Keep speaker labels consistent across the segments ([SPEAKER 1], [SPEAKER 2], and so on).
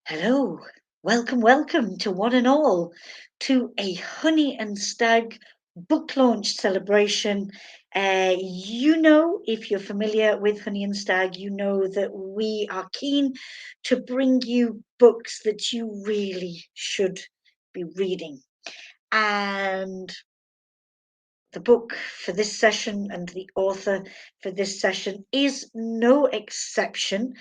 [SPEAKER 1] Hello, welcome to one and all to a Honey and Stag book launch celebration. If you're familiar with Honey and Stag, you know that we are keen to bring you books that you really should be reading. And the book for this session and the author for this session is no exception.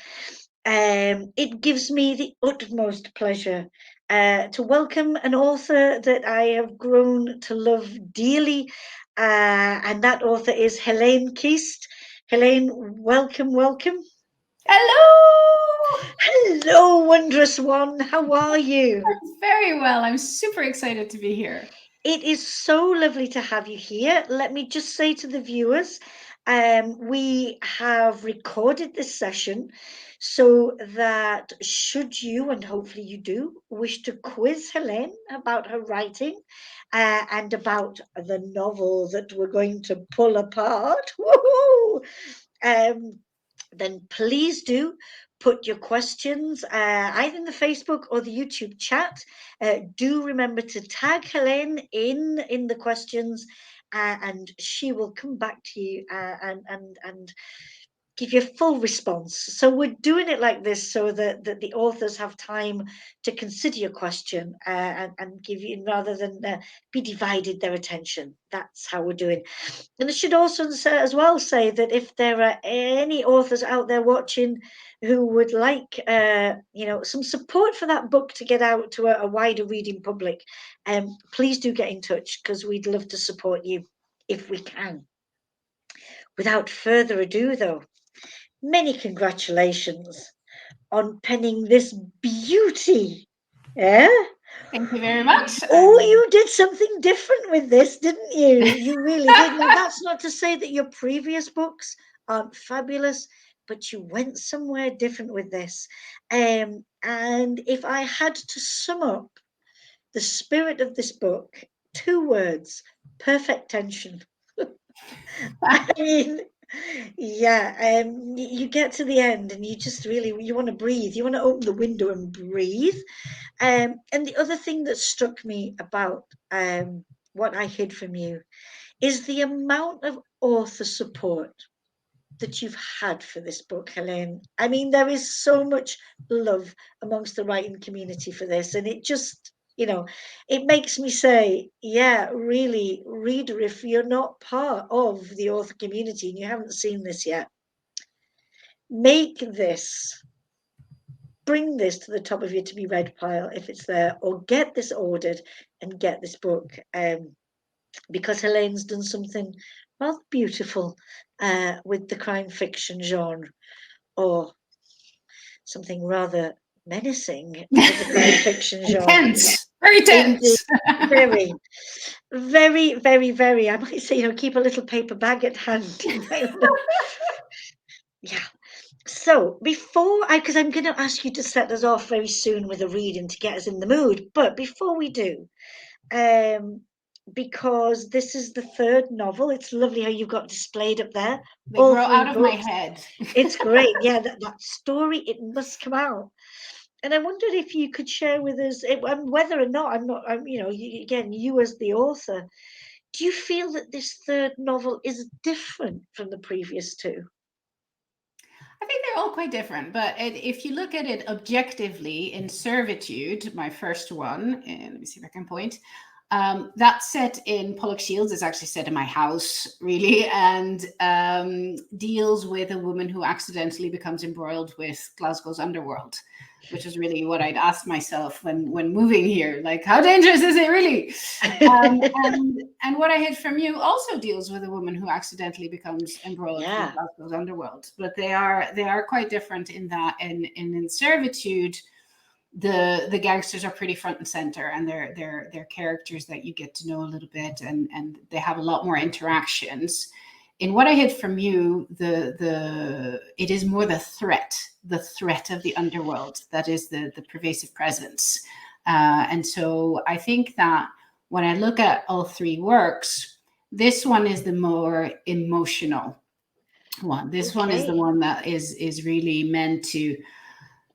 [SPEAKER 1] It gives me the utmost pleasure to welcome an author that I have grown to love dearly, and that author is Heleen Kist. Heleen, welcome.
[SPEAKER 2] Hello!
[SPEAKER 1] Hello, wondrous one. How are you?
[SPEAKER 2] Very well. I'm super excited to be here.
[SPEAKER 1] It is so lovely to have you here. Let me just say to the viewers, we have recorded this session so that should you, and hopefully you do, wish to quiz Heleen about her writing and about the novel that we're going to pull apart, woohoo, then please do put your questions either in the Facebook or the YouTube chat. Do remember to tag Heleen in the questions, and she will come back to you and give you a full response. So we're doing it like this so that the authors have time to consider your question and give you, rather than be divided their attention. That's how we're doing. And I should also say, as well, say that if there are any authors out there watching who would like, some support for that book to get out to a wider reading public, please do get in touch, because we'd love to support you if we can. Without further ado, though, many congratulations on penning this beauty. Yeah?
[SPEAKER 2] Thank you very much.
[SPEAKER 1] Oh, you did something different with this, didn't you? You really did. Now, that's not to say that your previous books aren't fabulous, but you went somewhere different with this. And if I had to sum up the spirit of this book, two words: perfect tension. I mean, yeah, you get to the end and you just really, you want to breathe. You want to open the window and breathe. And the other thing that struck me about what I hid from you is the amount of author support that you've had for this book, Heleen. I mean, there is so much love amongst the writing community for this, and it just, it makes me say, yeah, really, reader, if you're not part of the author community and you haven't seen this yet, make this, bring this to the top of your to be read pile if it's there, or get this ordered and get this book, because Heleen's done something rather beautiful with the crime fiction genre, or something rather menacing with the crime fiction genre.
[SPEAKER 2] Tense. Very tense.
[SPEAKER 1] Very, very, very, very. I might say, keep a little paper bag at hand. Yeah. So because I'm going to ask you to set us off very soon with a reading to get us in the mood. But before we do, because this is the third novel, it's lovely how you've got displayed up there.
[SPEAKER 2] They grow out of my head.
[SPEAKER 1] It's great. Yeah, that story, it must come out. And I wondered if you could share with us, whether or not you as the author, do you feel that this third novel is different from the previous two?
[SPEAKER 2] I think they're all quite different, but if you look at it objectively, in Servitude, my first one, and let me see if I can point, that's set in Pollock Shields. Is actually set in my house, really, and deals with a woman who accidentally becomes embroiled with Glasgow's underworld, which is really what I'd asked myself when moving here. Like, how dangerous is it really? And what I hid from you also deals with a woman who accidentally becomes embroiled with Glasgow's underworld, but they are quite different in that. In Servitude, the gangsters are pretty front and center, and they're characters that you get to know a little bit, and they have a lot more interactions. In What I Hid From You, it is more the threat of the underworld that is the pervasive presence. And so I think that when I look at all three works, this one is the more emotional one. This one is the one that is really meant to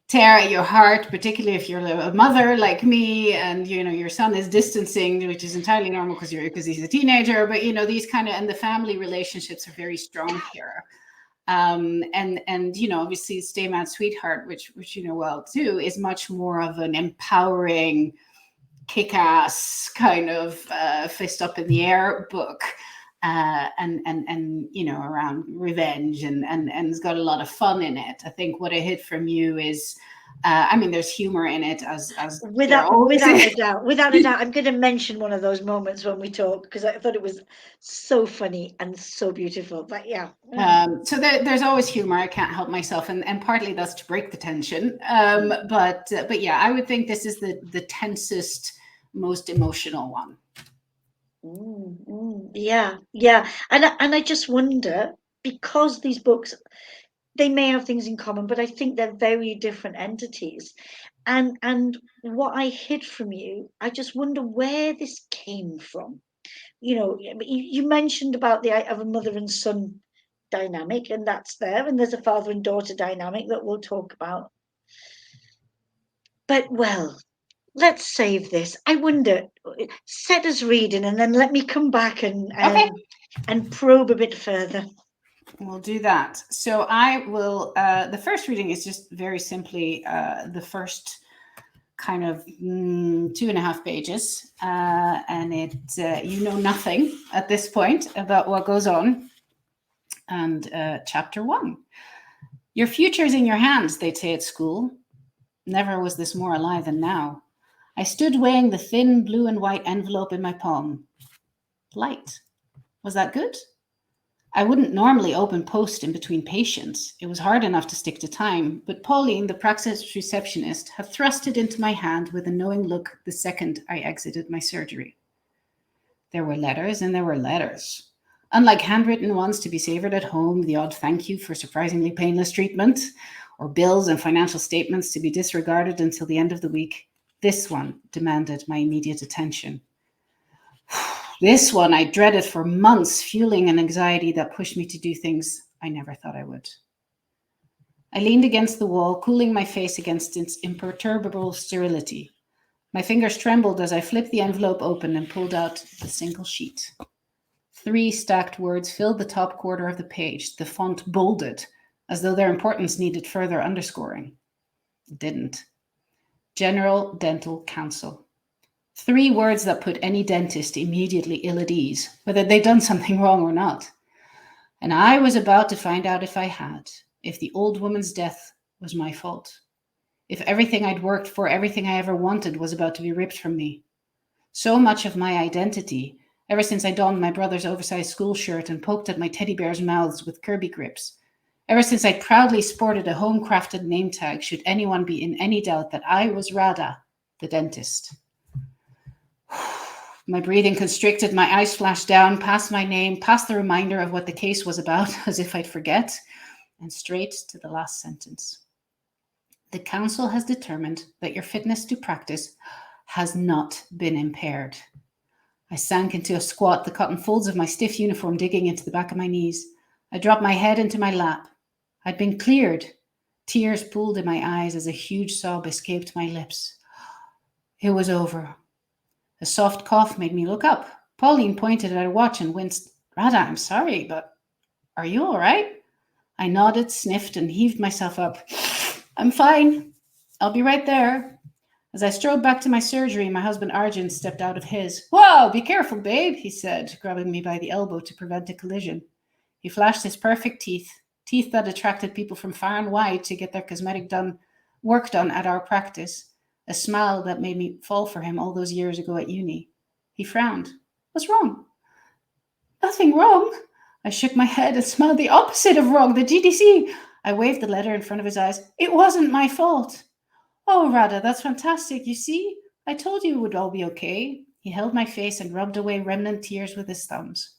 [SPEAKER 2] tear at your heart, particularly if you're a mother like me, and your son is distancing, which is entirely normal because he's a teenager. But these kind of, and the family relationships are very strong here. And obviously Stay Mad Sweetheart, which well too, is much more of an empowering, kick-ass kind of fist up in the air book, and around revenge, and it's got a lot of fun in it. I think what I hid from you is, there's humor in it, as there always
[SPEAKER 1] Without
[SPEAKER 2] is.
[SPEAKER 1] a doubt, without a doubt. I'm going to mention one of those moments when we talk because I thought it was so funny and so beautiful. But yeah.
[SPEAKER 2] So there's always humor. I can't help myself, and partly that's to break the tension. But yeah, I would think this is the tensest, most emotional one.
[SPEAKER 1] Yeah, yeah. And I just wonder, because these books, they may have things in common, but I think they're very different entities. And what I hid from you, I just wonder where this came from. You mentioned about the of a mother and son dynamic, and that's there, and there's a father and daughter dynamic that we'll talk about. But well, let's save this. I wonder, set us reading, and then let me come back
[SPEAKER 2] Okay,
[SPEAKER 1] and probe a bit further.
[SPEAKER 2] we'll do that. So I will. The first reading is just very simply the first kind of 2.5 pages, and it you know nothing at this point about what goes on. And chapter 1. Your future is in your hands, they'd say at school. Never was this more alive than now. I stood weighing the thin blue and white envelope in my palm. Light. Was that good? I wouldn't normally open post in between patients. It was hard enough to stick to time, but Pauline, the praxis receptionist, had thrust it into my hand with a knowing look the second I exited my surgery. There were letters and there were letters. Unlike handwritten ones to be savoured at home, the odd thank you for surprisingly painless treatment, or bills and financial statements to be disregarded until the end of the week, this one demanded my immediate attention. This one I dreaded for months, fueling an anxiety that pushed me to do things I never thought I would. I leaned against the wall, cooling my face against its imperturbable sterility. My fingers trembled as I flipped the envelope open and pulled out the single sheet. 3 stacked words filled the top quarter of the page, the font bolded, as though their importance needed further underscoring. It didn't. General Dental Council. 3 words that put any dentist immediately ill at ease, whether they'd done something wrong or not. And I was about to find out if I had, if the old woman's death was my fault, if everything I'd worked for, everything I ever wanted, was about to be ripped from me. So much of my identity, ever since I donned my brother's oversized school shirt and poked at my teddy bears' mouths with Kirby grips, ever since I proudly sported a home-crafted name tag, should anyone be in any doubt that I was Radha, the dentist. My breathing constricted, my eyes flashed down, past my name, past the reminder of what the case was about, as if I'd forget, and straight to the last sentence. The council has determined that your fitness to practice has not been impaired. I sank into a squat, the cotton folds of my stiff uniform digging into the back of my knees. I dropped my head into my lap. I'd been cleared. Tears pooled in my eyes as a huge sob escaped my lips. It was over. A soft cough made me look up. Pauline pointed at her watch and winced. Radha, I'm sorry, but are you all right? I nodded, sniffed, and heaved myself up. I'm fine. I'll be right there. As I strode back to my surgery, my husband Arjun stepped out of his. Whoa, be careful, babe, he said, grabbing me by the elbow to prevent a collision. He flashed his perfect teeth that attracted people from far and wide to get their cosmetic work done at our practice. A smile that made me fall for him all those years ago at uni. He frowned. What's wrong? Nothing wrong. I shook my head and smiled the opposite of wrong, the GDC. I waved the letter in front of his eyes. It wasn't my fault. Oh, Radha, that's fantastic. You see, I told you it would all be okay. He held my face and rubbed away remnant tears with his thumbs.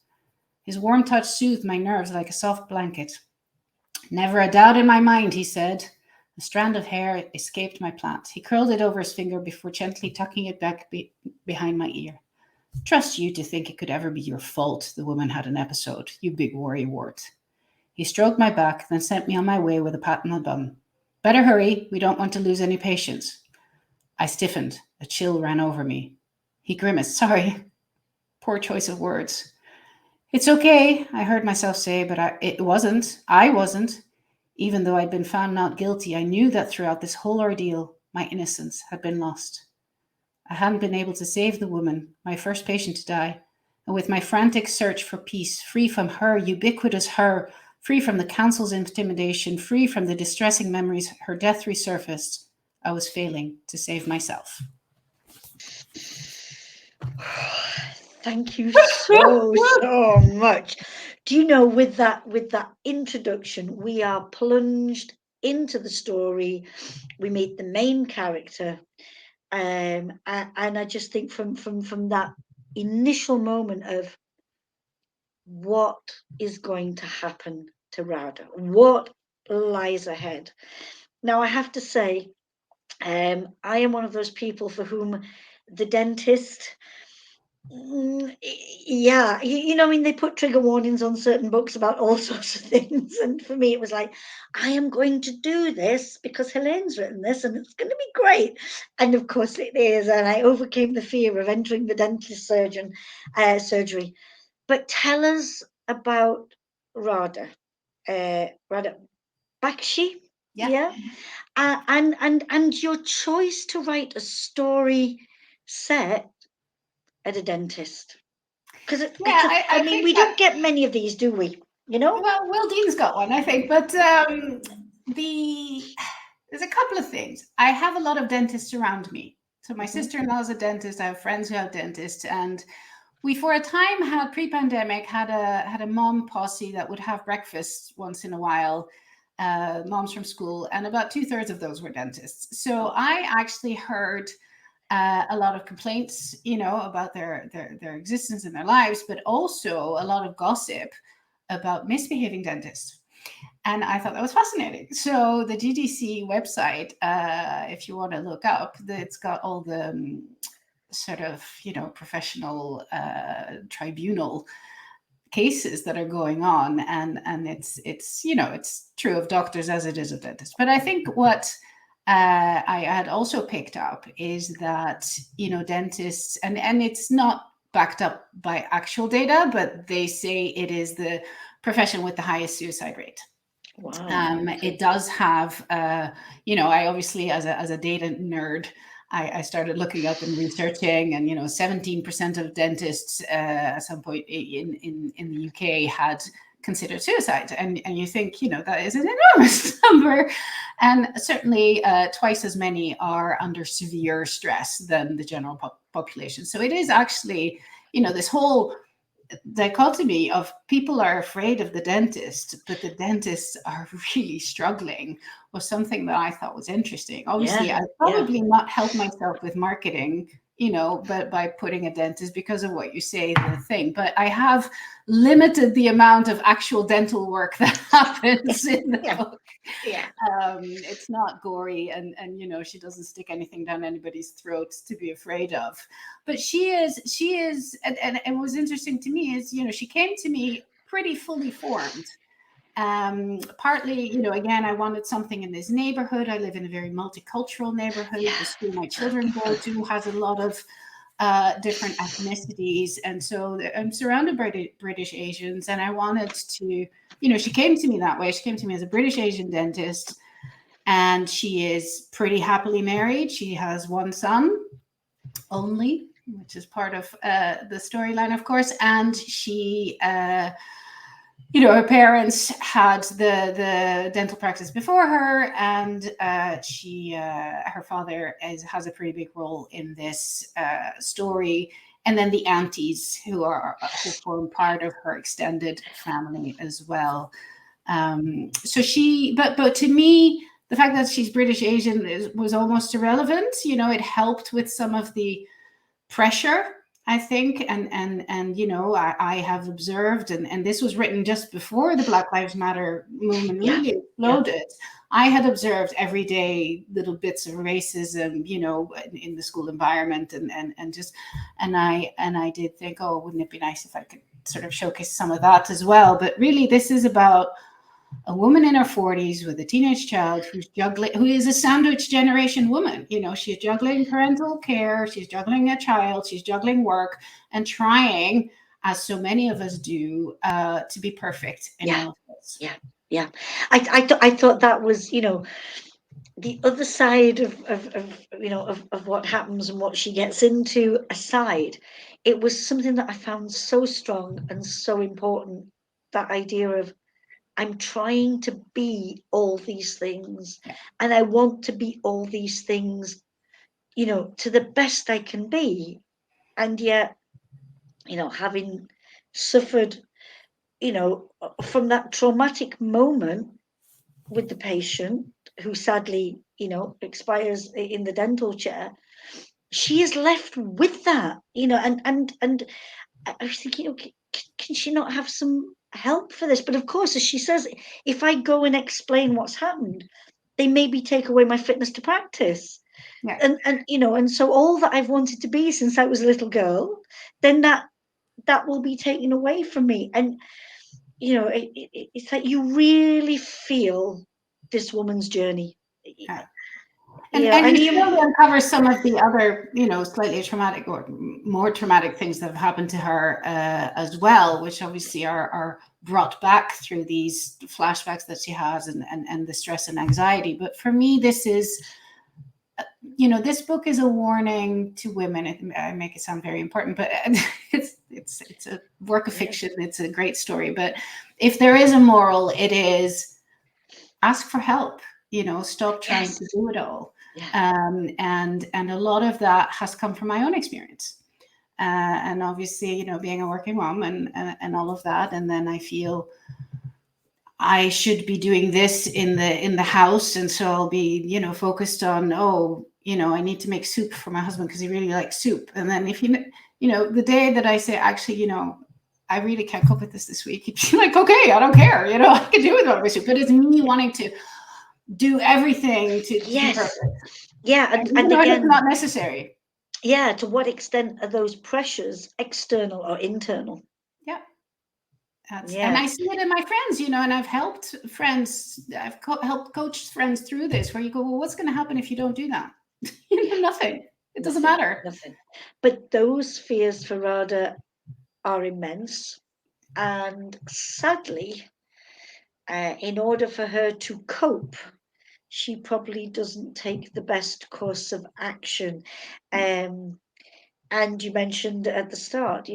[SPEAKER 2] His warm touch soothed my nerves like a soft blanket. Never a doubt in my mind, he said. A strand of hair escaped my plait. He curled it over his finger before gently tucking it back behind my ear. Trust you to think it could ever be your fault the woman had an episode, you big worrywart. He stroked my back, then sent me on my way with a pat on the bum. Better hurry. We don't want to lose any patients. I stiffened. A chill ran over me. He grimaced. Sorry. Poor choice of words. It's okay, I heard myself say, but it wasn't. I wasn't. Even though I'd been found not guilty, I knew that throughout this whole ordeal, my innocence had been lost. I hadn't been able to save the woman, my first patient to die, and with my frantic search for peace, free from her, ubiquitous her, free from the council's intimidation, free from the distressing memories her death resurfaced, I was failing to save myself.
[SPEAKER 1] Thank you so much. Do you know, with that introduction, we are plunged into the story. We meet the main character, and I just think from that initial moment of what is going to happen to Radha, what lies ahead. Now, I have to say, I am one of those people for whom the dentist, yeah, you know, I mean, they put trigger warnings on certain books about all sorts of things. And for me, it was like, I am going to do this because Heleen's written this and it's going to be great. And of course it is. And I overcame the fear of entering the dentist surgery. But tell us about Radha, Radha Bakshi. Yeah. And your choice to write a story set at a dentist. Because I mean, we don't get many of these, do we? You know?
[SPEAKER 2] Well, Will Dean's got one, I think. But there's a couple of things. I have a lot of dentists around me. So my sister-in-law is a dentist. I have friends who have dentists, and we, for a time, had pre-pandemic, had a mom posse that would have breakfast once in a while. Moms from school, and about 2/3 of those were dentists. So I actually heard a lot of complaints, you know, about their existence in their lives, but also a lot of gossip about misbehaving dentists. And I thought that was fascinating. So the GDC website, if you want to look up, it's got all the sort of, you know, professional tribunal cases that are going on, and it's you know, it's true of doctors as it is of dentists. But I think what I had also picked up is that, you know, dentists, and it's not backed up by actual data, but they say it is the profession with the highest suicide rate.
[SPEAKER 1] Wow.
[SPEAKER 2] It does have, you know, I obviously, as a data nerd, I started looking up and researching, and, you know, 17% of dentists at some point in the UK had considered suicide. And you think, you know, that is an enormous number. And certainly twice as many are under severe stress than the general population. So it is actually, you know, this whole dichotomy of people are afraid of the dentist, but the dentists are really struggling, was something that I thought was interesting. Obviously, I probably not help myself with marketing, you know, but by putting a dentist because of what you say, the thing. But I have limited the amount of actual dental work that happens in the book.
[SPEAKER 1] Yeah.
[SPEAKER 2] It's not gory, and you know, she doesn't stick anything down anybody's throats to be afraid of. But she is, and what was interesting to me is, you know, she came to me pretty fully formed. Partly, you know, again, I wanted something in this neighborhood. I live in a very multicultural neighborhood. The school my children go to has a lot of different ethnicities, and so I'm surrounded by British Asians, and I wanted to, you know, she came to me that way. She came to me as a British Asian dentist, and she is pretty happily married. She has one son only, which is part of the storyline, of course, and she you know, her parents had the dental practice before her, and her father has a pretty big role in this story. And then the aunties who form part of her extended family as well. So but to me, the fact that she's British Asian was almost irrelevant. You know, it helped with some of the pressure, I think, and you know, I have observed, and this was written just before the Black Lives Matter movement really exploded. I had observed everyday little bits of racism, you know, in the school environment, and I did think, oh, wouldn't it be nice if I could sort of showcase some of that as well? But really, this is about a woman in her 40s with a teenage child who's juggling, who is a sandwich generation woman. You know, she's juggling parental care, she's juggling a child, she's juggling work, and trying, as so many of us do, to be perfect in
[SPEAKER 1] Yeah,
[SPEAKER 2] all of this.
[SPEAKER 1] yeah, yeah. I thought that was, the other side of what happens and what she gets into aside. It was something that I found so strong and so important. That idea of I'm trying to be all these things,
[SPEAKER 2] Yeah.
[SPEAKER 1] and I want to be all these things, to the best I can be. And yet, having suffered, from that traumatic moment with the patient who sadly, expires in the dental chair, she is left with that, and I was thinking, okay, can she not have some help for this? But of course, as she says, if I go and explain what's happened, they maybe take away my fitness to practice.
[SPEAKER 2] Yeah.
[SPEAKER 1] And so all that I've wanted to be since I was a little girl, then that will be taken away from me. And it's like you really feel this woman's journey.
[SPEAKER 2] Yeah.
[SPEAKER 1] Yeah,
[SPEAKER 2] And
[SPEAKER 1] and
[SPEAKER 2] you
[SPEAKER 1] you,
[SPEAKER 2] slowly uncover some of the other, slightly traumatic or more traumatic things that have happened to her as well, which obviously are brought back through these flashbacks that she has, and the stress and anxiety. But for me, this is, this book is a warning to women. I make it sound very important, but it's a work of fiction. It's a great story. But if there is a moral, it is ask for help. Stop trying
[SPEAKER 1] yes,
[SPEAKER 2] to do it all.
[SPEAKER 1] yeah,
[SPEAKER 2] And a lot of that has come from my own experience. And obviously, being a working mom and all of that. And then I feel I should be doing this in the house, and so I'll be focused on, I need to make soup for my husband because he really likes soup. And then if the day that I say, actually, I really can't cook with this week, he'd be like, okay, I don't care, I can do without my soup. But it's me wanting to do everything to be
[SPEAKER 1] yes,
[SPEAKER 2] perfect,
[SPEAKER 1] yeah,
[SPEAKER 2] and
[SPEAKER 1] and
[SPEAKER 2] even though it's
[SPEAKER 1] again,
[SPEAKER 2] not necessary.
[SPEAKER 1] yeah. To what extent are those pressures external or internal?
[SPEAKER 2] Yeah. And
[SPEAKER 1] Yeah,
[SPEAKER 2] I see it in my friends, and I've helped friends, helped coach friends through this, where you go, well, what's going to happen if you don't do that? Nothing. It doesn't
[SPEAKER 1] nothing,
[SPEAKER 2] matter.
[SPEAKER 1] nothing. But those fears for Radha are immense, and sadly, in order for her to cope, she probably doesn't take the best course of action. Um, and you mentioned at the start,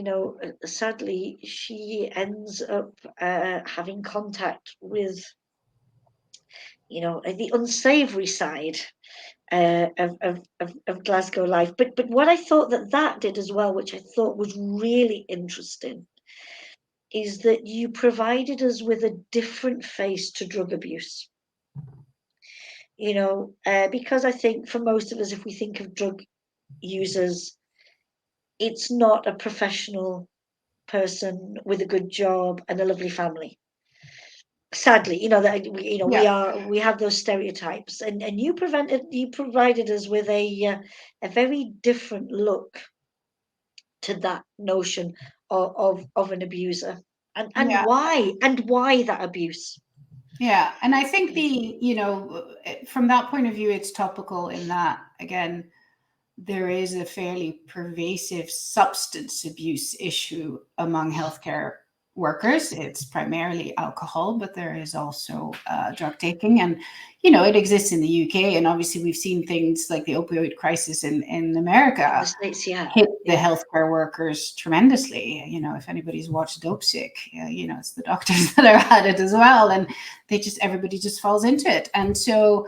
[SPEAKER 1] sadly, she ends up having contact with, the unsavory side of Glasgow life. But what I thought that did as well, which I thought was really interesting, is that you provided us with a different face to drug abuse. Because I think for most of us, if we think of drug users, it's not a professional person with a good job and a lovely family. Sadly, that
[SPEAKER 2] Yeah.
[SPEAKER 1] we have those stereotypes, and you provided us with a very different look to that notion of an abuser, and
[SPEAKER 2] Yeah.
[SPEAKER 1] why that abuse.
[SPEAKER 2] Yeah. And I think from that point of view, it's topical in that, again, there is a fairly pervasive substance abuse issue among healthcare workers. It's primarily alcohol, but there is also drug taking. And, it exists in the UK. And obviously, we've seen things like the opioid crisis in
[SPEAKER 1] In the
[SPEAKER 2] America
[SPEAKER 1] States, yeah,
[SPEAKER 2] hit the
[SPEAKER 1] yeah,
[SPEAKER 2] healthcare workers tremendously. If anybody's watched Dope Sick, it's the doctors that are at it as well. And everybody just falls into it. And so,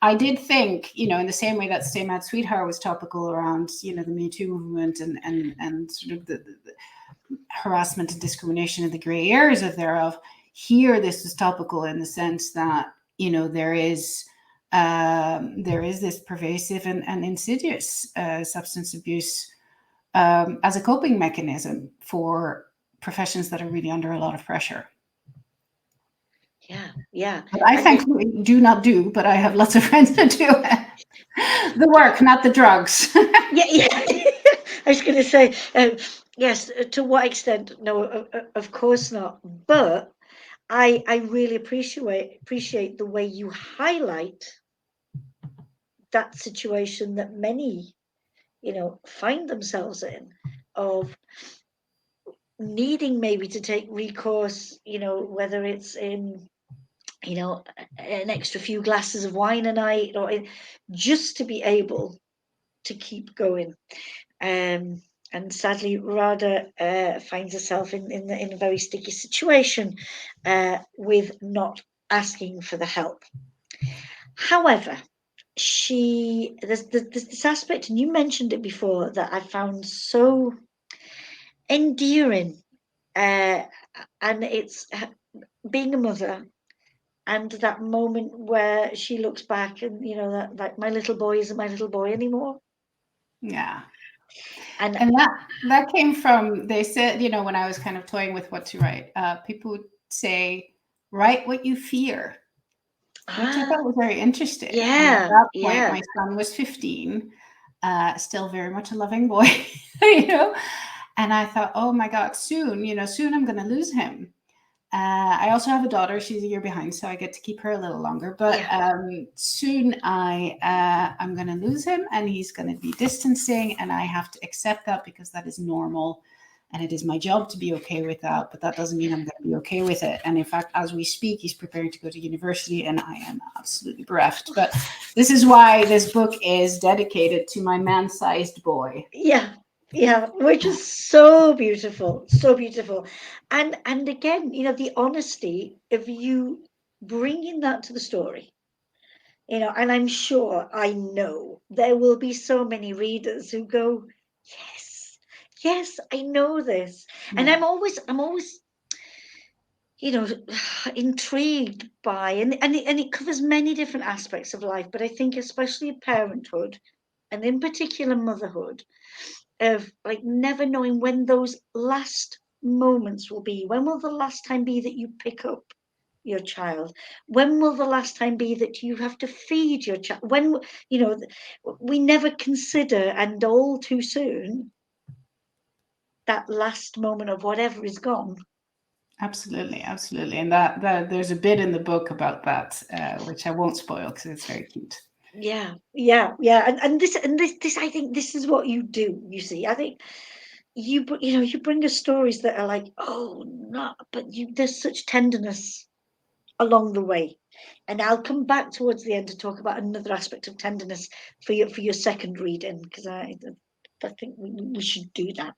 [SPEAKER 2] I did think, in the same way that Stay Mad Sweetheart was topical around, the Me Too movement and sort of the harassment and discrimination in the grey areas thereof. Here, this is topical in the sense that, there is this pervasive and insidious substance abuse as a coping mechanism for professions that are really under a lot of pressure.
[SPEAKER 1] yeah, yeah.
[SPEAKER 2] But I
[SPEAKER 1] And
[SPEAKER 2] thankfully do not do, but I have lots of friends that do the work, not the drugs.
[SPEAKER 1] yeah, yeah. I was going to say, yes. To what extent? No, of course not. But I really appreciate the way you highlight that situation that many, find themselves in, of needing maybe to take recourse, whether it's in, an extra few glasses of wine a night, or just to be able to keep going. And sadly, Radha finds herself in a very sticky situation with not asking for the help. However, there's this aspect, and you mentioned it before, that I found so endearing, uh, and it's being a mother, and that moment where she looks back and that, like, my little boy isn't my little boy anymore.
[SPEAKER 2] Yeah.
[SPEAKER 1] And
[SPEAKER 2] And that came from, they said, when I was kind of toying with what to write, people would say, write what you fear, which I thought was very interesting. And at
[SPEAKER 1] yeah,
[SPEAKER 2] that point,
[SPEAKER 1] yeah,
[SPEAKER 2] my son was 15, still very much a loving boy, you know. And I thought, oh my God, soon I'm going to lose him. I also have a daughter; she's a year behind, so I get to keep her a little longer. But
[SPEAKER 1] yeah,
[SPEAKER 2] soon I'm going to lose him, and he's going to be distancing, and I have to accept that because that is normal, and it is my job to be okay with that. But that doesn't mean I'm going to be okay with it. And in fact, as we speak, he's preparing to go to university, and I am absolutely bereft. But this is why this book is dedicated to my man-sized boy.
[SPEAKER 1] yeah, yeah, which is so beautiful, so beautiful. And again, the honesty of you bringing that to the story. And I'm sure, I know there will be so many readers who go, yes, yes, I know this. And
[SPEAKER 2] Yeah,
[SPEAKER 1] I'm always, you know, intrigued by, and it covers many different aspects of life, but I think especially parenthood, and in particular motherhood, of like never knowing when those last moments will be. When will the last time be that you pick up your child? When will the last time be that you have to feed your child? When, we never consider, and all too soon, that last moment of whatever is gone.
[SPEAKER 2] absolutely, absolutely. And that there's a bit in the book about that, which I won't spoil because it's very cute.
[SPEAKER 1] Yeah, yeah, yeah. And this, I think this is what you do. You see, I think you bring us stories that are like, oh no, but there's such tenderness along the way. And I'll come back towards the end to talk about another aspect of tenderness for your second reading, because I think we should do that.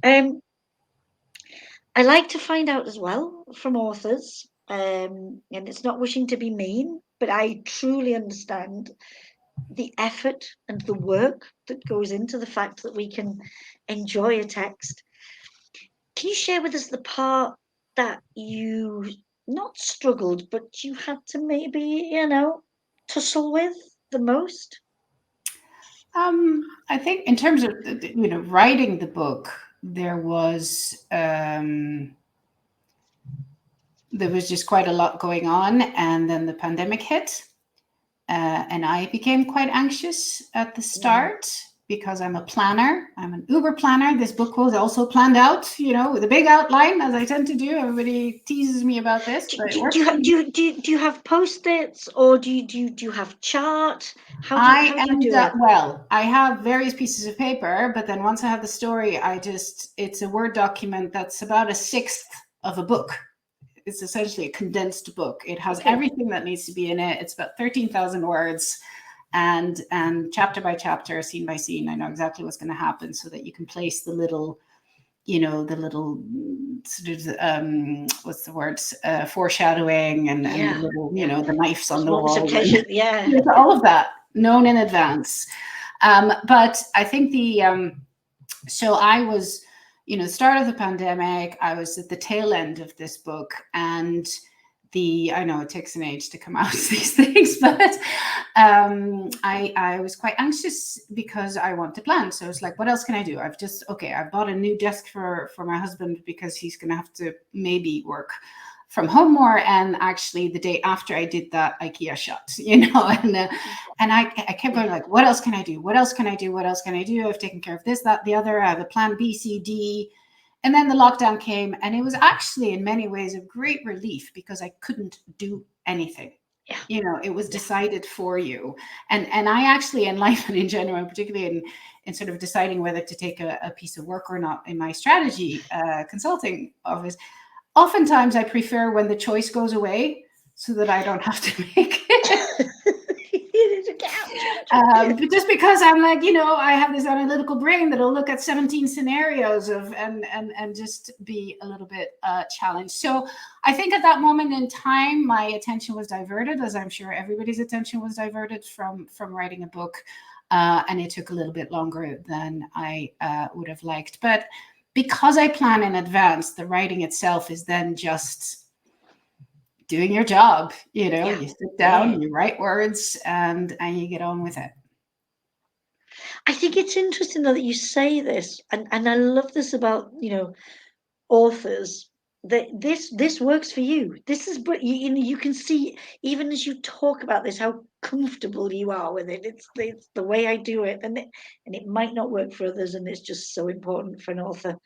[SPEAKER 1] Um, I like to find out as well from authors, and it's not wishing to be mean, but I truly understand the effort and the work that goes into the fact that we can enjoy a text. Can you share with us the part that you not struggled, but you had to maybe, tussle with the most?
[SPEAKER 2] I think in terms of writing the book, there was just quite a lot going on, and then the pandemic hit, and I became quite anxious at the
[SPEAKER 1] Mm.
[SPEAKER 2] start because I'm a planner. I'm an Uber planner. This book was also planned out, with a big outline, as I tend to do. Everybody teases me about this,
[SPEAKER 1] Do,
[SPEAKER 2] but it
[SPEAKER 1] do, do,
[SPEAKER 2] works
[SPEAKER 1] you,
[SPEAKER 2] for
[SPEAKER 1] ha- do,
[SPEAKER 2] me.
[SPEAKER 1] you, do, you, do you have post-its, or do you have chart? How do you
[SPEAKER 2] I
[SPEAKER 1] how do you
[SPEAKER 2] end
[SPEAKER 1] do
[SPEAKER 2] up,
[SPEAKER 1] it?
[SPEAKER 2] well, I have various pieces of paper, but then once I have the story, it's a Word document that's about a sixth of a book. It's essentially a condensed book. It has
[SPEAKER 1] Okay.
[SPEAKER 2] everything that needs to be in it. It's about 13,000 words, and chapter by chapter, scene by scene, I know exactly what's going to happen, so that you can place the little, sort of, what's the word, foreshadowing, and the
[SPEAKER 1] Yeah,
[SPEAKER 2] little,
[SPEAKER 1] yeah.
[SPEAKER 2] the knives on
[SPEAKER 1] Those
[SPEAKER 2] the
[SPEAKER 1] moments of
[SPEAKER 2] wall,
[SPEAKER 1] pleasure. Yeah.
[SPEAKER 2] and all of that known in advance. But I think so I was, the start of the pandemic, I was at the tail end of this book, and I know it takes an age to come out of these things, but I was quite anxious because I want to plan. So it's like, what else can I do? I bought a new desk for my husband because he's going to have to maybe work from home more. And actually, the day after I did that, IKEA shut, and I kept going like, what else can I do? What else can I do? What else can I do? I've taken care of this, that, the other. I have a plan B, C, D. And then the lockdown came, and it was actually in many ways a great relief because I couldn't do anything.
[SPEAKER 1] Yeah.
[SPEAKER 2] You know, it was decided for you. And I actually, in life and in general, and particularly in sort of deciding whether to take a piece of work or not in my strategy consulting office, oftentimes I prefer when the choice goes away so that I don't have to make it. But just because I'm like, you know, I have this analytical brain that'll look at 17 scenarios of and just be a little bit challenged. So I think at that moment in time, my attention was diverted, as I'm sure everybody's attention was diverted from writing a book. And it took a little bit longer than I would have liked. But because I plan in advance, the writing itself is then just doing your job. You know, you sit down, you write words, and you get on with it.
[SPEAKER 1] I think it's interesting though that you say this, and I love this about, you know, authors, that this works for you. This is, but you can see even as you talk about this how comfortable you are with it. It's the way I do it, and it might not work for others, and it's just so important for an author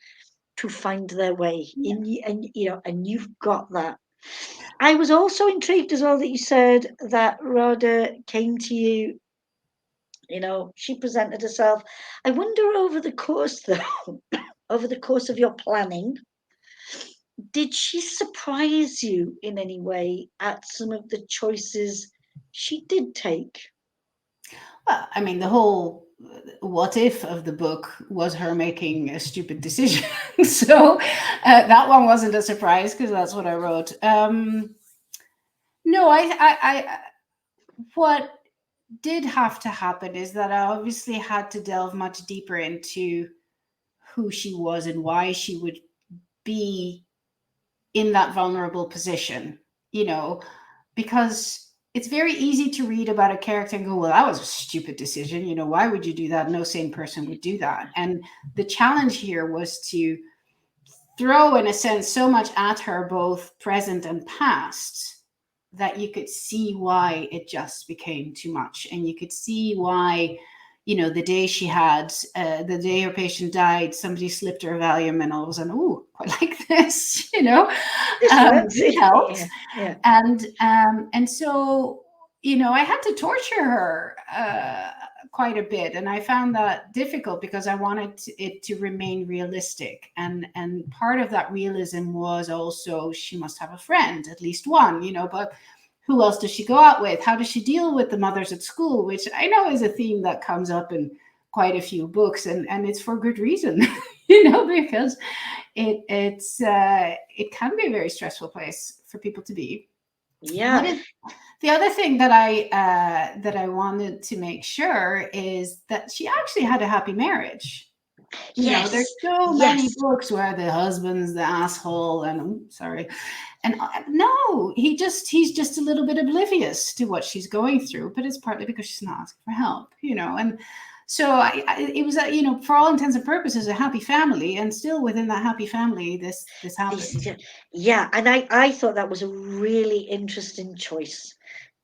[SPEAKER 1] to find their way in, and you know, and you've got that. I was also intrigued as well that you said that Radha came to you. You know, she presented herself. I wonder over the course, though, over the course of your planning, did she surprise you in any way at some of the choices she did take?
[SPEAKER 2] Well, I mean, the whole what if of the book was her making a stupid decision. So that one wasn't a surprise because that's what I wrote. No, what did have to happen is that I obviously had to delve much deeper into who she was and why she would be in that vulnerable position, you know, because it's very easy to read about a character and go, well, that was a stupid decision. You know, why would you do that? No sane person would do that. And the challenge here was to throw, in a sense, so much at her, both present and past, that you could see why it just became too much. And you could see why, you know, the day the day her patient died, somebody slipped her a Valium and all of a sudden, oh, quite like this, you know,
[SPEAKER 1] This
[SPEAKER 2] helped.
[SPEAKER 1] yeah.
[SPEAKER 2] And so, you know, I had to torture her quite a bit, and I found that difficult because I wanted it to remain realistic. And part of that realism was also she must have a friend, at least one, you know, but who else does she go out with? How does she deal with the mothers at school, which I know is a theme that comes up in quite a few books, and it's for good reason, you know, because it can be a very stressful place for people to be.
[SPEAKER 1] Yeah.
[SPEAKER 2] The other thing that I wanted to make sure is that she actually had a happy marriage. You know, there's so many books where the husband's the asshole and sorry. And no, he's just a little bit oblivious to what she's going through, but it's partly because she's not asking for help, you know. And so it was, you know, for all intents and purposes, a happy family, and still within that happy family, this happened.
[SPEAKER 1] Yeah, and I thought that was a really interesting choice,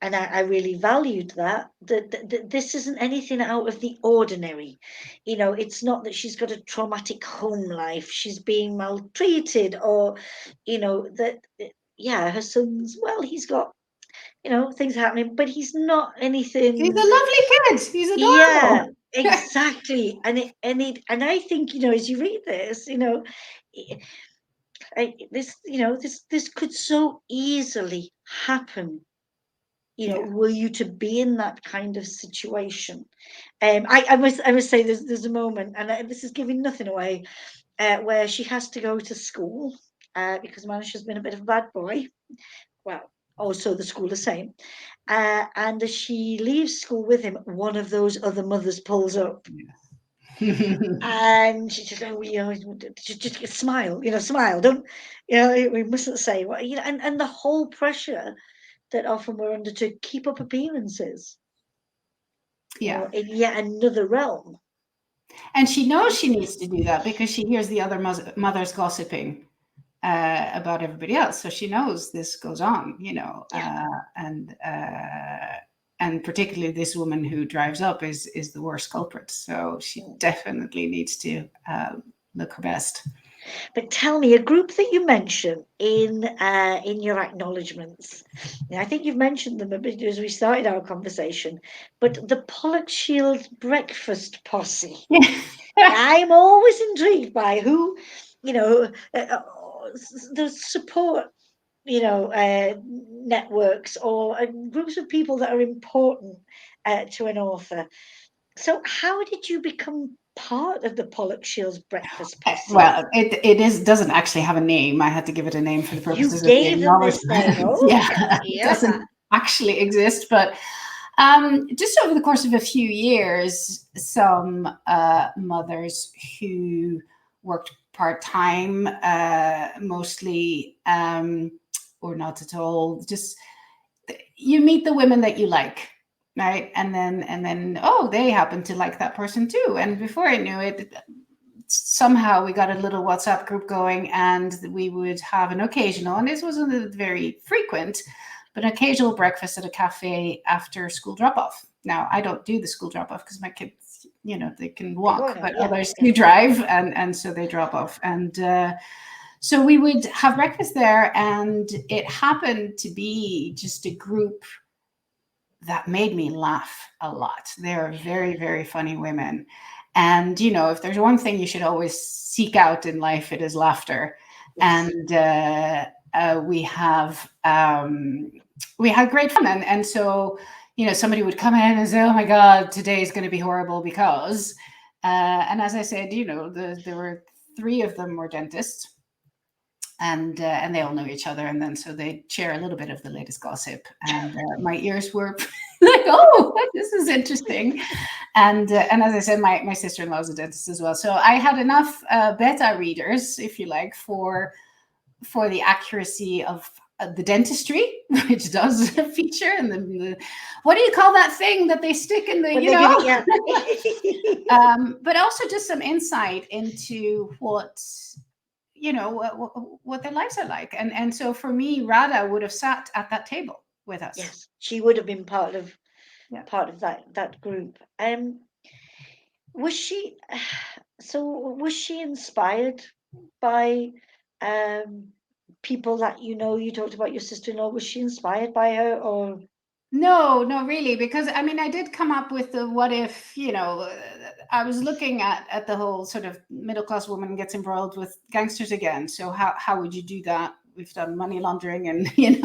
[SPEAKER 1] and I really valued that. That this isn't anything out of the ordinary. You know, it's not that she's got a traumatic home life. She's being maltreated, or, you know, that yeah, her son's, well, he's got, you know, things happening, but he's not
[SPEAKER 2] He's
[SPEAKER 1] anything.
[SPEAKER 2] a lovely kid. He's
[SPEAKER 1] Yeah,
[SPEAKER 2] adorable.
[SPEAKER 1] exactly. And I think, you know, as you read this, you know, this, you know, this could so easily happen. You know,
[SPEAKER 2] Yeah.
[SPEAKER 1] were you to be in that kind of situation? I must say there's a moment, and this is giving nothing away, where she has to go to school because Manish has been a bit of a bad boy. Well, also the school the same. And as she leaves school with him, one of those other mothers pulls up. And she just, oh, you know, just smile, you know, smile. Don't, you know, we mustn't say what, you know, and the whole pressure that often we're under to keep up appearances, you
[SPEAKER 2] Yeah.
[SPEAKER 1] know, in yet another realm.
[SPEAKER 2] And she knows she needs to do that because she hears the other mothers gossiping about everybody else. So she knows this goes on, you know,
[SPEAKER 1] Yeah.
[SPEAKER 2] And particularly this woman who drives up is the worst culprit. So she definitely needs to look her best.
[SPEAKER 1] But tell me, a group that you mention in your acknowledgements. Now, I think you've mentioned them a bit as we started our conversation, but the Pollock Shield Breakfast Posse. I'm always intrigued by who, you know, the support, networks or groups of people that are important to an author. So, how did you become part of the Pollock Shields Breakfast Posse?
[SPEAKER 2] Well, it doesn't actually have a name. I had to give it a name for the
[SPEAKER 1] You
[SPEAKER 2] purposes of the
[SPEAKER 1] gave them this name.
[SPEAKER 2] acknowledgement. Yeah,
[SPEAKER 1] Okay.
[SPEAKER 2] it
[SPEAKER 1] Yeah.
[SPEAKER 2] doesn't actually exist, but just over the course of a few years, some mothers who worked part time, mostly, or not at all, just you meet the women that you like, right? And then oh, they happen to like that person too. And before I knew it, somehow we got a little WhatsApp group going, and we would have an occasional, and this wasn't very frequent, but an occasional breakfast at a cafe after school drop off. Now, I don't do the school drop off because my kids, they can
[SPEAKER 1] They go
[SPEAKER 2] walk,
[SPEAKER 1] on.
[SPEAKER 2] but
[SPEAKER 1] Yeah.
[SPEAKER 2] others
[SPEAKER 1] Yeah.
[SPEAKER 2] do drive, and so they drop off. And so we would have breakfast there, and it happened to be just a group that made me laugh a lot. They're very, very funny women. And, if there's one thing you should always seek out in life, it is laughter.
[SPEAKER 1] Yes.
[SPEAKER 2] And we had great fun. And so, somebody would come in and say, oh my God, today is going to be horrible because, and as I said, there were three of them were dentists. And they all know each other, and then so they share a little bit of the latest gossip. And my ears were like, "Oh, this is interesting." And as I said, my sister-in-law is a dentist as well, so I had enough beta readers, if you like, for the accuracy of the dentistry, which does feature, and the what do you call that thing that they stick in the
[SPEAKER 1] When they give it, yeah.
[SPEAKER 2] but also just some insight into what what their lives are like. And so for me, Radha would have sat at that table with us.
[SPEAKER 1] Yes, she would have been part of
[SPEAKER 2] Yeah.
[SPEAKER 1] that group. Was she was she inspired by um people that you talked about your sister-in-law? Was she inspired by her, or
[SPEAKER 2] No, no, really, because I mean, I did come up with the what if, I was looking at the whole sort of middle class woman gets embroiled with gangsters again. So how would you do that? We've done money laundering and, in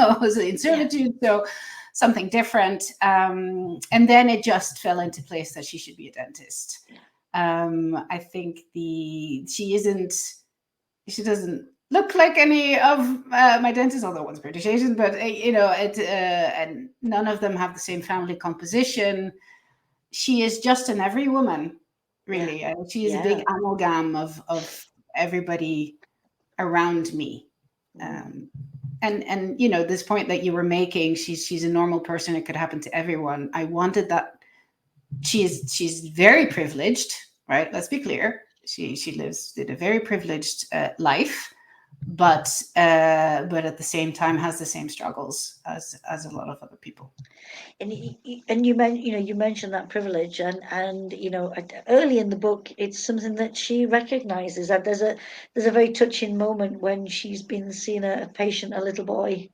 [SPEAKER 2] servitude. So something different. And then it just fell into place that she should be a dentist. I think she doesn't look like any of my dentists, although one's British Asian, but and none of them have the same family composition. She is just an every woman, really. She is a big amalgam of everybody around me. And this point that you were making, she's a normal person. It could happen to everyone. I wanted that. She's very privileged, right? Let's be clear. She lives in a very privileged life, but at the same time has the same struggles as a lot of other people.
[SPEAKER 1] And you mentioned that privilege, and early in the book, it's something that she recognizes. That there's a very touching moment when she's been seeing a patient, a little boy,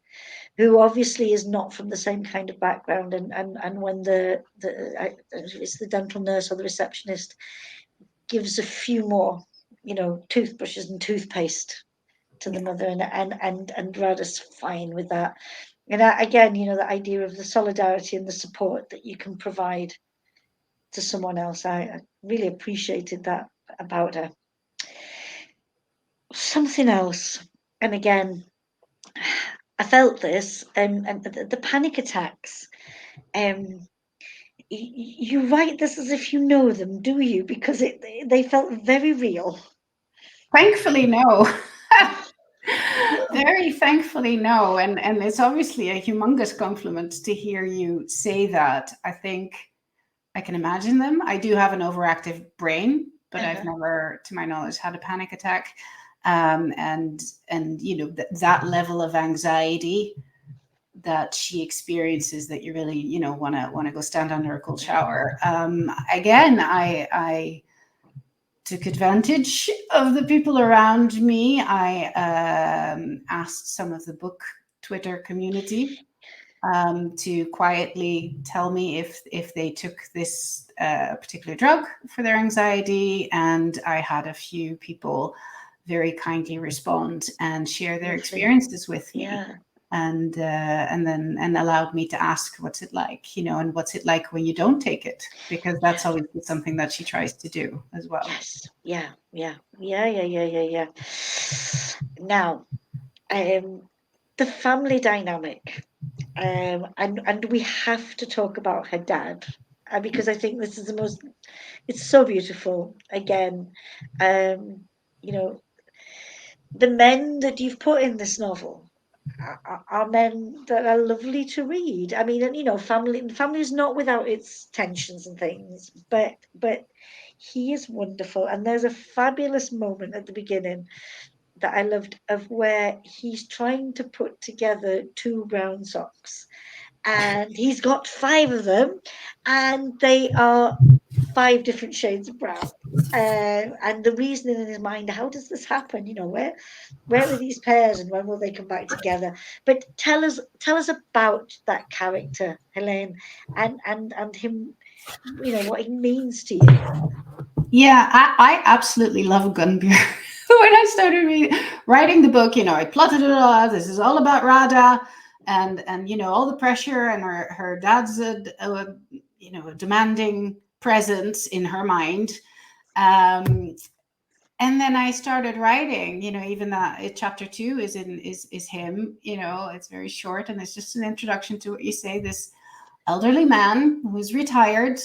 [SPEAKER 1] who obviously is not from the same kind of background, and when it's the dental nurse or the receptionist gives a few more, toothbrushes and toothpaste to the mother, and Radha's fine with that. And again, the idea of the solidarity and the support that you can provide to someone else, I really appreciated that about her. Something else, and again, I felt this, and the panic attacks. Um, you write this as if you know them, do you? Because they felt very real.
[SPEAKER 2] Thankfully, no. Very thankfully, no. And it's obviously a humongous compliment to hear you say that. I think I can imagine them. I do have an overactive brain, but I've never, to my knowledge, had a panic attack. And that level of anxiety that she experiences, that you really want to go stand under a cold shower. Again, I took advantage of the people around me. I asked some of the book Twitter community to quietly tell me if they took this particular drug for their anxiety, and I had a few people very kindly respond and share their experiences with me.
[SPEAKER 1] Yeah.
[SPEAKER 2] And then allowed me to ask, what's it like, and what's it like when you don't take it, because that's always something that she tries to do as well.
[SPEAKER 1] Yes. Yeah. Now, the family dynamic, and we have to talk about her dad, because I think this is it's so beautiful. Again, you know, the men that you've put in this novel are men that are lovely to read. I mean, and family is not without its tensions and things, but he is wonderful. And there's a fabulous moment at the beginning that I loved, of where he's trying to put together two brown socks, and he's got five of them, and they are five different shades of brown. And the reasoning in his mind, how does this happen? Where are these pairs, and when will they come back together? But tell us about that character, Heleen, and him. What he means to you.
[SPEAKER 2] Yeah, I absolutely love Gunbeer. When I started writing the book, I plotted it all out. This is all about Radha, and all the pressure, and her dad's a demanding presence in her mind. And then I started writing, even that chapter 2 is him. It's very short, and it's just an introduction to what you say. This elderly man who's retired,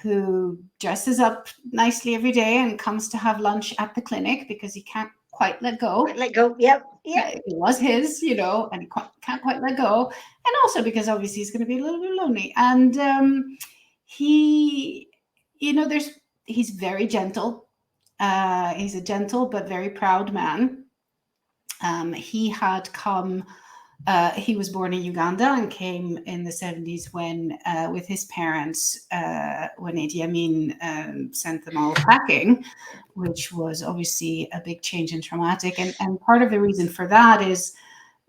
[SPEAKER 2] who dresses up nicely every day and comes to have lunch at the clinic because he can't quite let go.
[SPEAKER 1] Let go. Yep.
[SPEAKER 2] It was his, and he can't quite let go. And also because obviously he's going to be a little bit lonely. And he's very gentle. He's a gentle but very proud man. He had come. He was born in Uganda and came in the 70s when, with his parents, when Idi Amin sent them all packing, which was obviously a big change and traumatic. And part of the reason for that is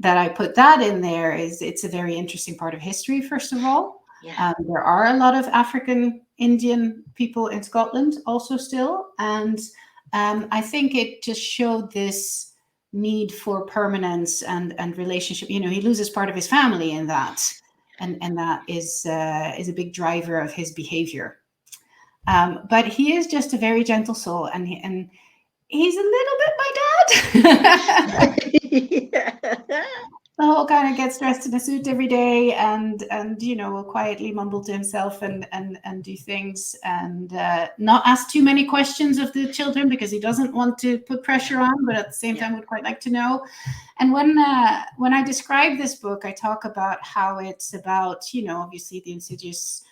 [SPEAKER 2] that I put that in there is it's a very interesting part of history, first of all.
[SPEAKER 1] Yeah.
[SPEAKER 2] There are a lot of African Indian people in Scotland also still. And I think it just showed this need for permanence and relationship. He loses part of his family in that, and that is a big driver of his behavior. But he is just a very gentle soul, and he's a little bit my dad.
[SPEAKER 1] Yeah.
[SPEAKER 2] The whole kind of gets dressed in a suit every day, and will quietly mumble to himself and do things, and not ask too many questions of the children because he doesn't want to put pressure on, but at the same time would quite like to know. And when I describe this book, I talk about how it's about obviously the insidious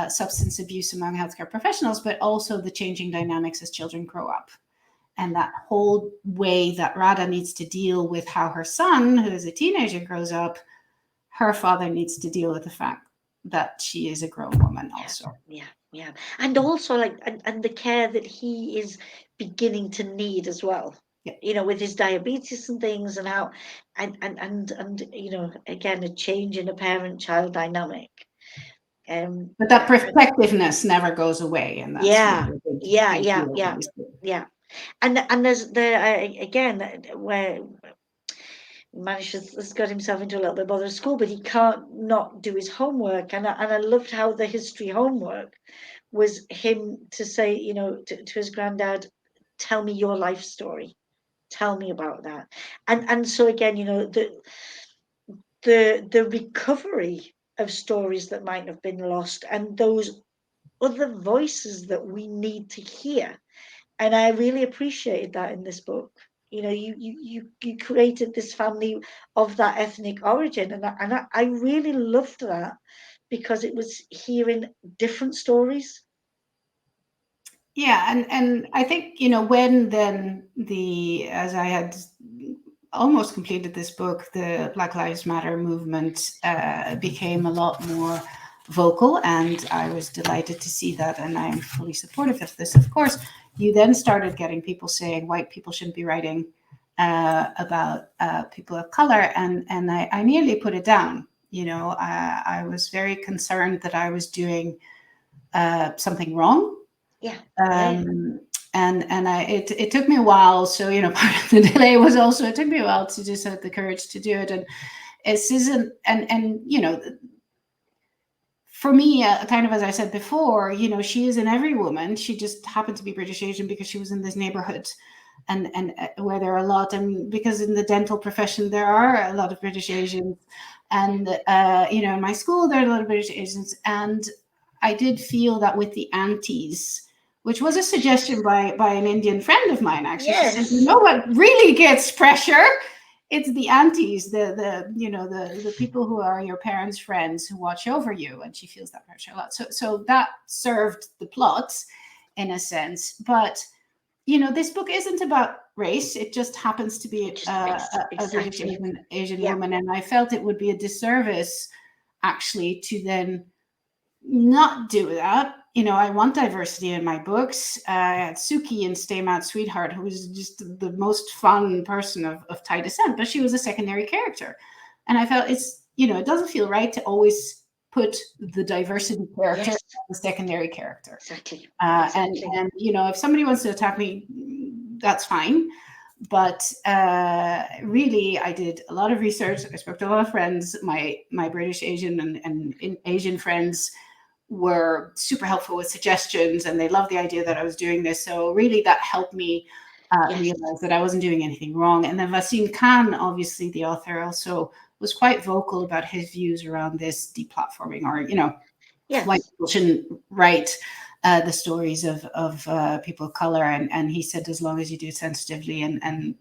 [SPEAKER 2] substance abuse among healthcare professionals, but also the changing dynamics as children grow up. And that whole way that Radha needs to deal with how her son, who is a teenager, grows up, her father needs to deal with the fact that she is a grown woman also.
[SPEAKER 1] Yeah. And also and the care that he is beginning to need as well.
[SPEAKER 2] Yeah.
[SPEAKER 1] With his diabetes and things, and how and again, a change in a parent-child dynamic.
[SPEAKER 2] But that protectiveness never goes away, and that's
[SPEAKER 1] yeah. And there's again where Manish has got himself into a little bit bother at school, but he can't not do his homework. And I loved how the history homework was him to say, to his granddad, tell me your life story, tell me about that. And so again, the recovery of stories that might have been lost, and those other voices that we need to hear. And I really appreciated that in this book. You created this family of that ethnic origin, and I really loved that, because it was hearing different stories.
[SPEAKER 2] Yeah, and I think when then as I had almost completed this book, the Black Lives Matter movement became a lot more vocal, and I was delighted to see that, and I am fully supportive of this, of course. you then started getting people saying white people shouldn't be writing about people of color, and I nearly put it down. I was very concerned that I was doing something wrong.
[SPEAKER 1] Yeah.
[SPEAKER 2] It took me a while. So, part of the delay was also, it took me a while to just have the courage to do it. And it isn't, for me, kind of as I said before, she is in every woman. She just happened to be British Asian because she was in this neighborhood, and where there are a lot, and because in the dental profession there are a lot of British Asians, and in my school there are a lot of British Asians, and I did feel that with the aunties, which was a suggestion by an Indian friend of mine, actually.
[SPEAKER 1] Yes.
[SPEAKER 2] She said, what really gets pressure? It's the aunties, the people who are your parents' friends who watch over you, and she feels that pressure a lot. So that served the plot in a sense. But this book isn't about race. It just happens to be a British Asian woman, and I felt it would be a disservice, actually, to then not do that. I want diversity in my books. I had Suki in Stay Mad Sweetheart, who was just the most fun person of Thai descent, but she was a secondary character. And I felt it doesn't feel right to always put the diversity character as the secondary character.
[SPEAKER 1] Exactly.
[SPEAKER 2] And if somebody wants to attack me, that's fine. But really, I did a lot of research. I spoke to a lot of friends. My British Asian and Asian friends were super helpful with suggestions, and they loved the idea that I was doing this. So really that helped me realize that I wasn't doing anything wrong. And then Wasim Khan, obviously the author, also was quite vocal about his views around this deplatforming, or white people shouldn't write the stories of people of color, and he said, as long as you do it sensitively and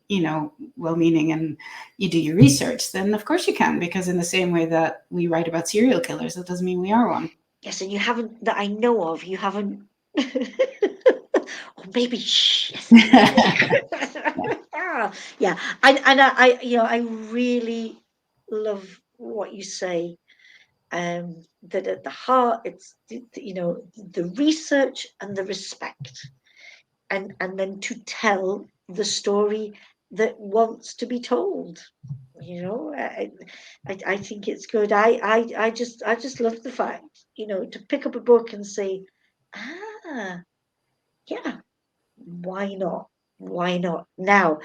[SPEAKER 2] well-meaning, and you do your research, then of course you can, because in the same way that we write about serial killers, that doesn't mean we are one.
[SPEAKER 1] Yes, and you haven't, that I know of, you haven't. Or maybe yeah. And I really love what you say. That at the heart, it's the research and the respect, and then to tell the story that wants to be told. I think it's good. I just love the fact, to pick up a book and say, yeah, why not? Why not? Now,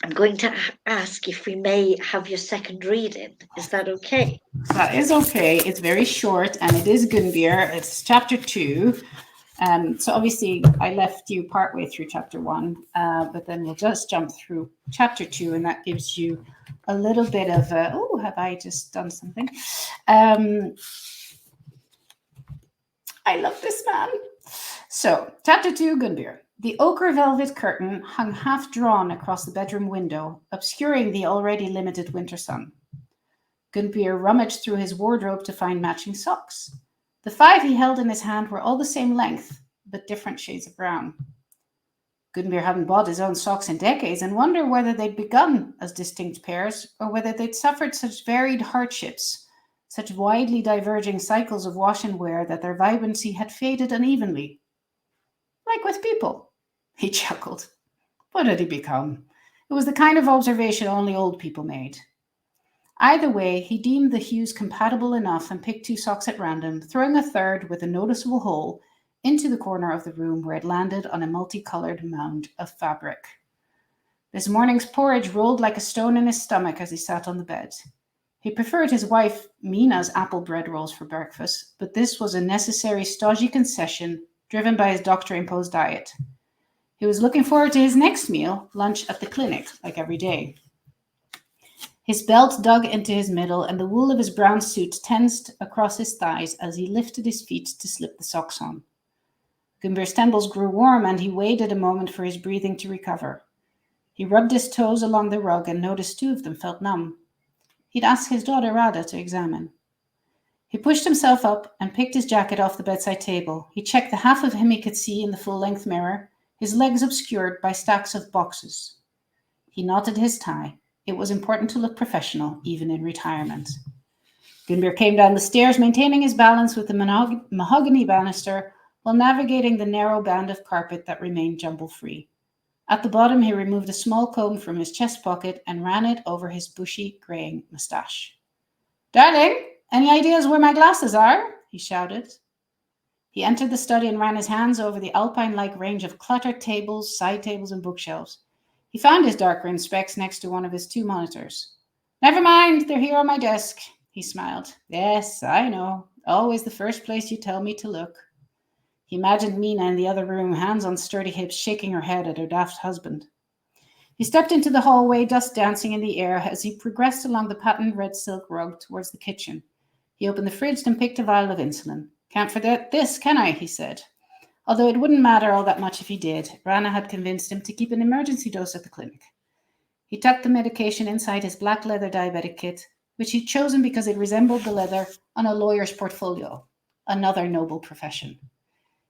[SPEAKER 1] I'm going to ask if we may have your second reading. Is that okay?
[SPEAKER 2] That is okay. It's very short, and it is Gunbir. It's chapter 2. So obviously I left you partway through chapter 1, but then we'll just jump through chapter 2, and that gives you a little bit of have I just done something? I love this man. So chapter 2, Gunbir. The ochre velvet curtain hung half drawn across the bedroom window, obscuring the already limited winter sun. Gunbir rummaged through his wardrobe to find matching socks. The 5 he held in his hand were all the same length, but different shades of brown. Gunbir hadn't bought his own socks in decades, and wondered whether they'd begun as distinct pairs, or whether they'd suffered such varied hardships, such widely diverging cycles of wash and wear, that their vibrancy had faded unevenly. Like with people, he chuckled. What had he become? It was the kind of observation only old people made. Either way, he deemed the hues compatible enough and picked 2 socks at random, throwing a third with a noticeable hole into the corner of the room, where it landed on a multicolored mound of fabric. This morning's porridge rolled like a stone in his stomach as he sat on the bed. He preferred his wife Mina's apple bread rolls for breakfast, but this was a necessary stodgy concession driven by his doctor-imposed diet. He was looking forward to his next meal, lunch at the clinic, like every day. His belt dug into his middle, and the wool of his brown suit tensed across his thighs as he lifted his feet to slip the socks on. Gunbir's temples grew warm, and he waited a moment for his breathing to recover. He rubbed his toes along the rug and noticed 2 of them felt numb. He'd asked his daughter Radha to examine. He pushed himself up and picked his jacket off the bedside table. He checked the half of him he could see in the full-length mirror, his legs obscured by stacks of boxes. He knotted his tie. It was important to look professional, even in retirement. Gunbir came down the stairs, maintaining his balance with the mahogany banister while navigating the narrow band of carpet that remained jumble-free. At the bottom, he removed a small comb from his chest pocket and ran it over his bushy, greying moustache. "Darling, any ideas where my glasses are?" he shouted. He entered the study and ran his hands over the alpine-like range of cluttered tables, side tables, and bookshelves. He found his dark-rimmed specs next to one of his 2 monitors. "Never mind, they're here on my desk," he smiled. "Yes, I know. Always the first place you tell me to look." He imagined Mina in the other room, hands on sturdy hips, shaking her head at her daft husband. He stepped into the hallway, dust dancing in the air, as he progressed along the patterned red silk rug towards the kitchen. He opened the fridge and picked a vial of insulin. "Can't forget this, can I?" he said. Although it wouldn't matter all that much if he did, Rana had convinced him to keep an emergency dose at the clinic. He tucked the medication inside his black leather diabetic kit, which he'd chosen because it resembled the leather on a lawyer's portfolio, another noble profession.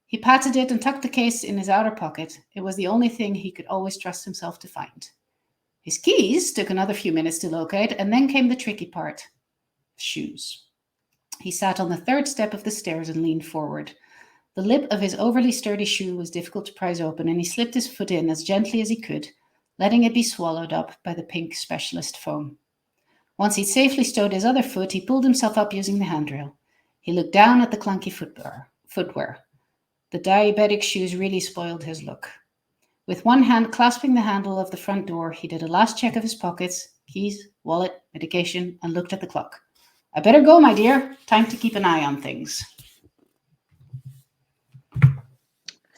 [SPEAKER 2] He patted it and tucked the case in his outer pocket. It was the only thing he could always trust himself to find. His keys took another few minutes to locate, and then came the tricky part: shoes. He sat on the 3rd step of the stairs and leaned forward. The lip of his overly sturdy shoe was difficult to prise open, and he slipped his foot in as gently as he could, letting it be swallowed up by the pink specialist foam. Once he'd safely stowed his other foot, he pulled himself up using the handrail. He looked down at the clunky footwear. The diabetic shoes really spoiled his look. With one hand clasping the handle of the front door, he did a last check of his pockets, keys, wallet, medication, and looked at the clock. "I better go, my dear. Time to keep an eye on things."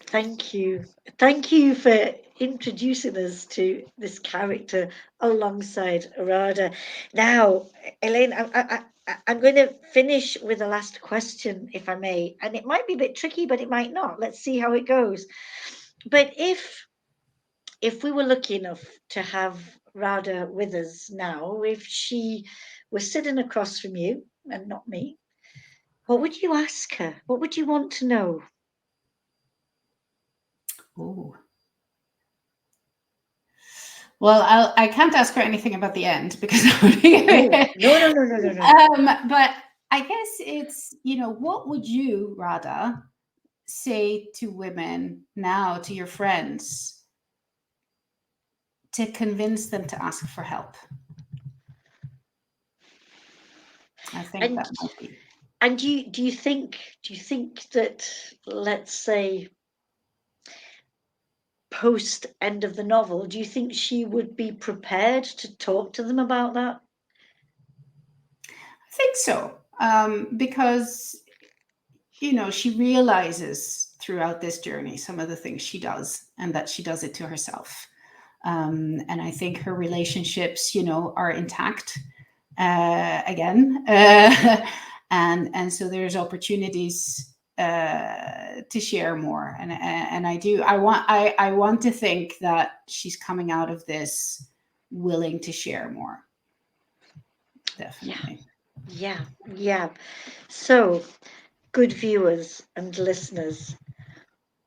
[SPEAKER 1] Thank you. Thank you for introducing us to this character alongside Radha. Now, Elaine, I'm going to finish with the last question, if I may. And it might be a bit tricky, but it might not. Let's see how it goes. But if we were lucky enough to have Radha with us now, if she was sitting across from you and not me, what would you ask her? What would you want to know?
[SPEAKER 2] Oh. Well, I can't ask her anything about the end because that would be.
[SPEAKER 1] No.
[SPEAKER 2] But I guess it's, what would you, Radha, say to women now, to your friends, to convince them to ask for help? I think
[SPEAKER 1] And
[SPEAKER 2] that might be.
[SPEAKER 1] and do you think that, let's say, post end of the novel, do you think she would be prepared to talk to them about that?
[SPEAKER 2] I think so, because she realizes throughout this journey some of the things she does, and that she does it to herself. And I think her relationships, are intact again, and so there's opportunities to share more. And I want to think that she's coming out of this willing to share more. Definitely.
[SPEAKER 1] Yeah. So, good viewers and listeners,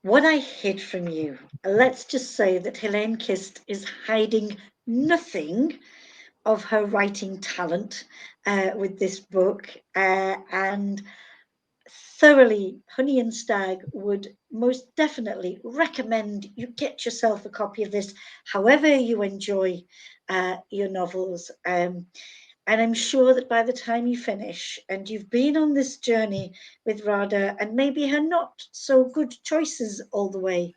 [SPEAKER 1] what I hid from you, let's just say that Heleen Kist is hiding nothing of her writing talent with this book, and thoroughly Honey and Stag would most definitely recommend you get yourself a copy of this, however you enjoy your novels. And I'm sure that by the time you finish and you've been on this journey with Radha and maybe her not so good choices all the way,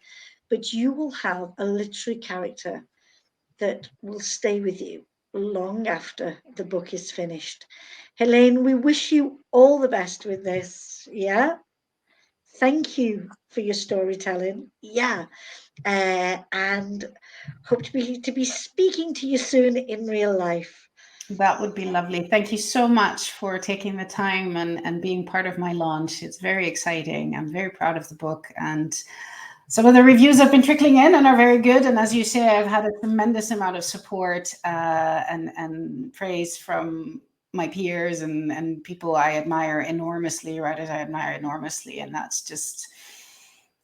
[SPEAKER 1] but you will have a literary character that will stay with you long after the book is finished. Heleen, we wish you all the best with this. Yeah. Thank you for your storytelling. Yeah. And hope to be speaking to you soon in real life.
[SPEAKER 2] That would be lovely. Thank you so much for taking the time and being part of my launch. It's very exciting. I'm very proud of the book, and some of the reviews have been trickling in and are very good. And as you say, I've had a tremendous amount of support and praise from my peers and people I admire enormously, writers I admire enormously, and that's just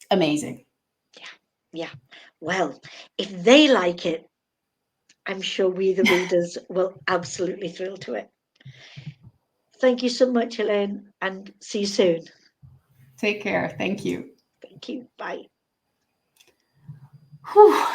[SPEAKER 2] amazing.
[SPEAKER 1] Yeah. Well, if they like it, I'm sure we, the readers, will absolutely thrill to it. Thank you so much, Heleen, and see you soon.
[SPEAKER 2] Take care. Thank you.
[SPEAKER 1] Thank you. Bye.
[SPEAKER 2] Whew.